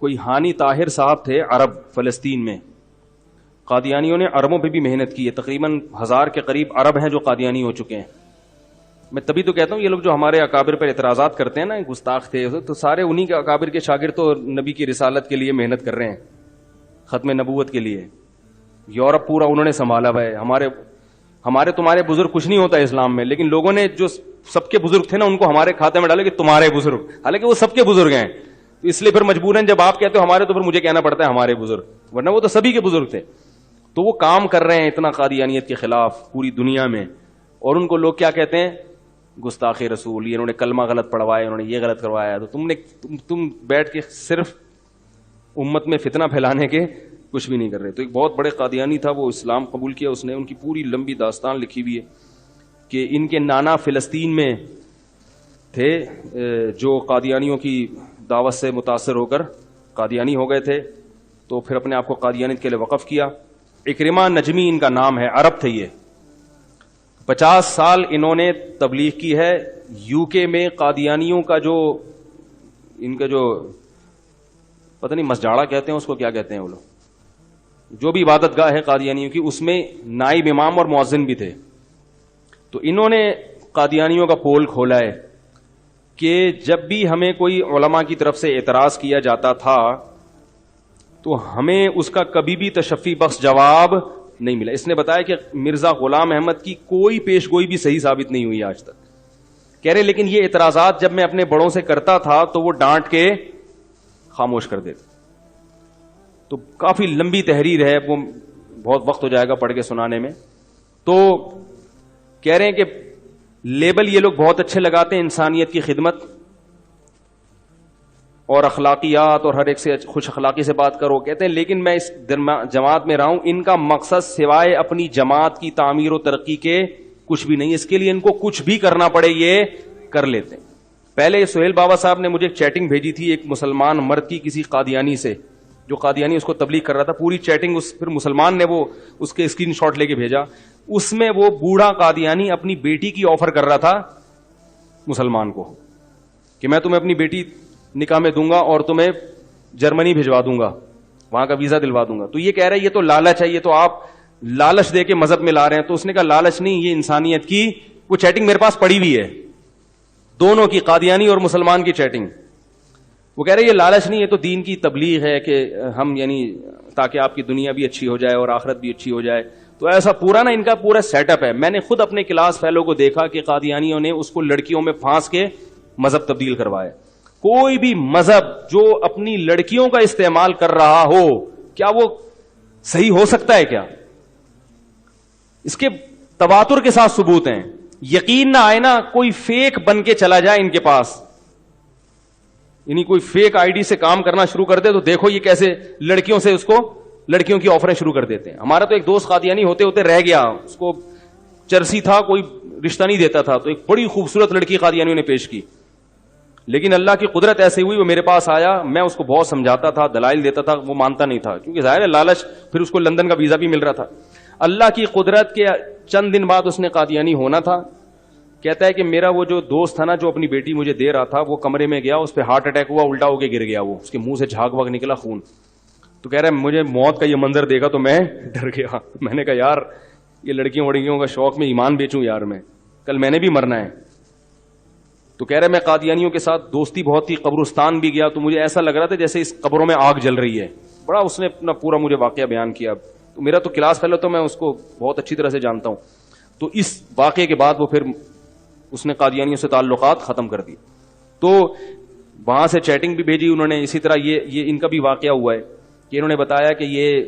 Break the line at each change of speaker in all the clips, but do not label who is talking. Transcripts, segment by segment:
کوئی ہانی طاہر صاحب تھے عرب فلسطین میں. قادیانیوں نے عربوں پہ بھی محنت کی ہے, تقریباً 1000 کے قریب عرب ہیں جو قادیانی ہو چکے ہیں. میں تبھی تو کہتا ہوں یہ لوگ جو ہمارے اکابر پر اعتراضات کرتے ہیں نا, گستاخ تھے, تو سارے انہی کے اکابر کے شاگرد تو نبی کی رسالت کے لیے محنت کر رہے ہیں, ختم نبوت کے لیے. یورپ پورا انہوں نے سنبھالا ہوا ہے. ہمارے تمہارے بزرگ کچھ نہیں ہوتا اسلام میں, لیکن لوگوں نے جو سب کے بزرگ تھے نا ان کو ہمارے کھاتے میں ڈالے کہ تمہارے بزرگ, حالانکہ وہ سب کے بزرگ ہیں. تو اس لیے پھر مجبوراً جب آپ کہتے ہو ہمارے, تو پھر مجھے کہنا پڑتا ہے ہمارے بزرگ, ورنہ وہ تو سبھی کے بزرگ تھے. تو وہ کام کر رہے ہیں اتنا قادیانیت کے خلاف پوری دنیا میں, اور ان کو لوگ کیا کہتے ہیں, گستاخ رسول, یہ انہوں نے کلمہ غلط پڑھوایا, انہوں نے یہ غلط کروایا. تو تم بیٹھ کے صرف امت میں فتنہ پھیلانے کے کچھ بھی نہیں کر رہے. تو ایک بہت بڑے قادیانی تھا, وہ اسلام قبول کیا اس نے. ان کی پوری لمبی داستان لکھی ہوئی ہے کہ ان کے نانا فلسطین میں تھے جو قادیانیوں کی دعوت سے متاثر ہو کر قادیانی ہو گئے تھے, تو پھر اپنے آپ کو قادیانیت کے لیے وقف کیا. اکرمہ نجمی ان کا نام ہے, عرب تھے یہ. 50 سال انہوں نے تبلیغ کی ہے یو کے میں. قادیانیوں کا جو ان کا جو پتہ نہیں مسجاڑا کہتے ہیں اس کو, کیا کہتے ہیں وہ لوگ, جو بھی عبادت گاہ ہے قادیانیوں کی, اس میں نائب امام اور مؤذن بھی تھے. تو انہوں نے قادیانیوں کا پول کھولا ہے کہ جب بھی ہمیں کوئی علماء کی طرف سے اعتراض کیا جاتا تھا تو ہمیں اس کا کبھی بھی تشفی بخش جواب نہیں ملا. اس نے بتایا کہ مرزا غلام احمد کی کوئی پیش گوئی بھی صحیح ثابت نہیں ہوئی آج تک. کہہ رہے لیکن یہ اعتراضات جب میں اپنے بڑوں سے کرتا تھا تو وہ ڈانٹ کے خاموش کر دیتے. تو کافی لمبی تحریر ہے, وہ بہت وقت ہو جائے گا پڑھ کے سنانے میں. تو کہہ رہے ہیں کہ لیبل یہ لوگ بہت اچھے لگاتے ہیں, انسانیت کی خدمت اور اخلاقیات اور ہر ایک سے خوش اخلاقی سے بات کرو, کہتے ہیں لیکن میں اس جماعت میں رہا ہوں, ان کا مقصد سوائے اپنی جماعت کی تعمیر و ترقی کے کچھ بھی نہیں. اس کے لیے ان کو کچھ بھی کرنا پڑے یہ کر لیتے ہیں. پہلے سہیل بابا صاحب نے مجھے ایک چیٹنگ بھیجی تھی ایک مسلمان مرد کی کسی قادیانی سے, جو قادیانی اس کو تبلیغ کر رہا تھا. پوری چیٹنگ پھر مسلمان نے وہ اس کے اسکرین شاٹ لے کے بھیجا. اس میں وہ بوڑھا قادیانی اپنی بیٹی کی آفر کر رہا تھا مسلمان کو کہ میں تمہیں اپنی بیٹی نکاح میں دوں گا اور تمہیں جرمنی بھجوا دوں گا, وہاں کا ویزا دلوا دوں گا. تو یہ کہہ رہا ہے یہ تو لالچ ہے, یہ تو آپ لالچ دے کے مذہب میں لا رہے ہیں. تو اس نے کہا لالچ نہیں, یہ انسانیت کی وہ چیٹنگ میرے پاس پڑی ہوئی ہے, دونوں کی, قادیانی اور مسلمان کی چیٹنگ. وہ کہہ رہے ہیں یہ لالچ نہیں, یہ تو دین کی تبلیغ ہے کہ ہم یعنی تاکہ آپ کی دنیا بھی اچھی ہو جائے اور آخرت بھی اچھی ہو جائے. تو ایسا پورا نا ان کا پورا سیٹ اپ ہے. میں نے خود اپنے کلاس فیلو کو دیکھا کہ قادیانیوں نے اس کو لڑکیوں میں پھانس کے مذہب تبدیل کروایا. کوئی بھی مذہب جو اپنی لڑکیوں کا استعمال کر رہا ہو, کیا وہ صحیح ہو سکتا ہے کیا؟ اس کے تواتر کے ساتھ ثبوت ہیں. یقین نہ آئے نا, کوئی فیک بن کے چلا جائے ان کے پاس, یعنی کوئی فیک آئی ڈی سے کام کرنا شروع کر دے, تو دیکھو یہ کیسے لڑکیوں سے اس کو لڑکیوں کی آفریں شروع کر دیتے ہیں. ہمارا تو ایک دوست قادیانی ہوتے ہوتے رہ گیا, اس کو چرسی تھا, کوئی رشتہ نہیں دیتا تھا, تو ایک بڑی خوبصورت لڑکی قادیانیوں نے پیش کی. لیکن اللہ کی قدرت ایسے ہوئی, وہ میرے پاس آیا, میں اس کو بہت سمجھاتا تھا, دلائل دیتا تھا, وہ مانتا نہیں تھا, کیونکہ ظاہر ہے لالچ. پھر اس کو لندن کا ویزا بھی مل رہا تھا. اللہ کی قدرت کے چند دن بعد اس نے قادیانی ہونا تھا. کہتا ہے کہ میرا وہ جو دوست تھا نا, جو اپنی بیٹی مجھے دے رہا تھا, وہ کمرے میں گیا, اس پہ ہارٹ اٹیک ہوا, الٹا ہو کے گر گیا, وہ اس کے منہ سے جھاگ واگ نکلا, خون. تو کہہ رہا ہے مجھے موت کا یہ منظر دیکھا تو میں ڈر گیا. میں نے کہا یار یہ لڑکیوں وڑکیوں کا شوق میں ایمان بیچوں یار, میں کل میں نے بھی مرنا ہے. تو کہہ رہے میں قادیانیوں کے ساتھ دوستی بہت تھی, قبرستان بھی گیا, تو مجھے ایسا لگ رہا تھا جیسے اس قبروں میں آگ جل رہی ہے. بڑا اس نے اپنا پورا مجھے واقعہ بیان کیا. تو میرا تو کلاس فیلو, تو میں اس کو بہت اچھی طرح سے جانتا ہوں. تو اس واقعے کے بعد وہ پھر اس نے قادیانیوں سے تعلقات ختم کر دی. تو وہاں سے چیٹنگ بھی بھیجی انہوں نے. اسی طرح یہ ان کا بھی واقعہ ہوا ہے کہ انہوں نے بتایا کہ یہ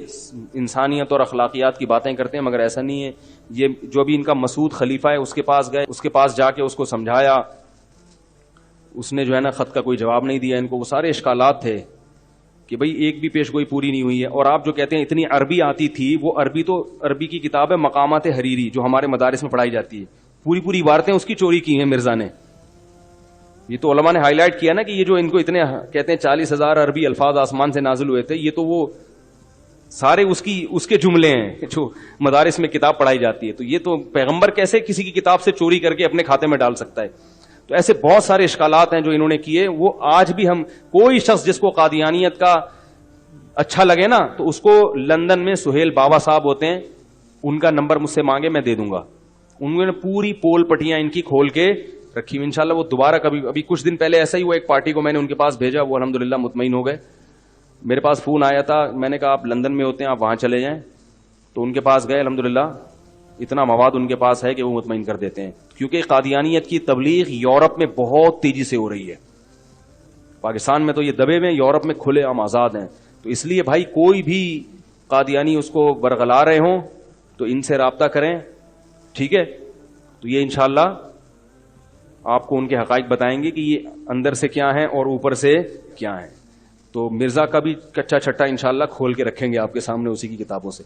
انسانیت اور اخلاقیات کی باتیں کرتے ہیں, مگر ایسا نہیں ہے. یہ جو بھی ان کا مسعود خلیفہ ہے اس کے پاس گئے, اس کے پاس جا کے اس کو سمجھایا, اس نے جو ہے نا خط کا کوئی جواب نہیں دیا ان کو. وہ سارے اشکالات تھے کہ بھئی ایک بھی پیش گوئی پوری نہیں ہوئی ہے. اور آپ جو کہتے ہیں اتنی عربی آتی تھی, وہ عربی تو عربی کی کتاب ہے مقامات حریری, جو ہمارے مدارس میں پڑھائی جاتی ہے, پوری پوری عبارتیں اس کی چوری کی ہیں مرزا نے. یہ تو علماء نے ہائی لائٹ کیا نا کہ یہ جو ان کو اتنے کہتے ہیں 40,000 عربی الفاظ آسمان سے نازل ہوئے تھے, یہ تو وہ سارے اس کے جملے ہیں جو مدارس میں کتاب پڑھائی جاتی ہے. تو یہ تو پیغمبر کیسے کسی کی کتاب سے چوری کر کے اپنے کھاتے میں ڈال سکتا ہے؟ تو ایسے بہت سارے اشکالات ہیں جو انہوں نے کیے. وہ آج بھی ہم کوئی شخص جس کو قادیانیت کا اچھا لگے نا تو اس کو لندن میں سہیل بابا صاحب ہوتے ہیں, ان کا نمبر مجھ سے مانگے میں دے دوں گا. انہوں نے پوری پول پٹیاں ان کی کھول کے رکھی ہوئی. انشاءاللہ وہ دوبارہ کبھی, ابھی کچھ دن پہلے ایسا ہی ہوا, ایک پارٹی کو میں نے ان کے پاس بھیجا, وہ الحمدللہ مطمئن ہو گئے. میرے پاس فون آیا تھا, میں نے کہا آپ لندن میں ہوتے ہیں, آپ وہاں چلے جائیں. تو ان کے پاس گئے, الحمدللہ اتنا مواد ان کے پاس ہے کہ وہ مطمئن کر دیتے ہیں. کیونکہ قادیانیت کی تبلیغ یورپ میں بہت تیزی سے ہو رہی ہے. پاکستان میں تو یہ دبے ہوئے, یورپ میں کھلے عام آزاد ہیں. تو اس لیے بھائی کوئی بھی قادیانی اس کو برگلا رہے ہوں تو ان سے رابطہ کریں, ٹھیک ہے. تو یہ انشاءاللہ آپ کو ان کے حقائق بتائیں گے کہ یہ اندر سے کیا ہیں اور اوپر سے کیا ہیں. تو مرزا کا بھی کچا چھٹا انشاءاللہ کھول کے رکھیں گے آپ کے سامنے اسی کی کتابوں سے.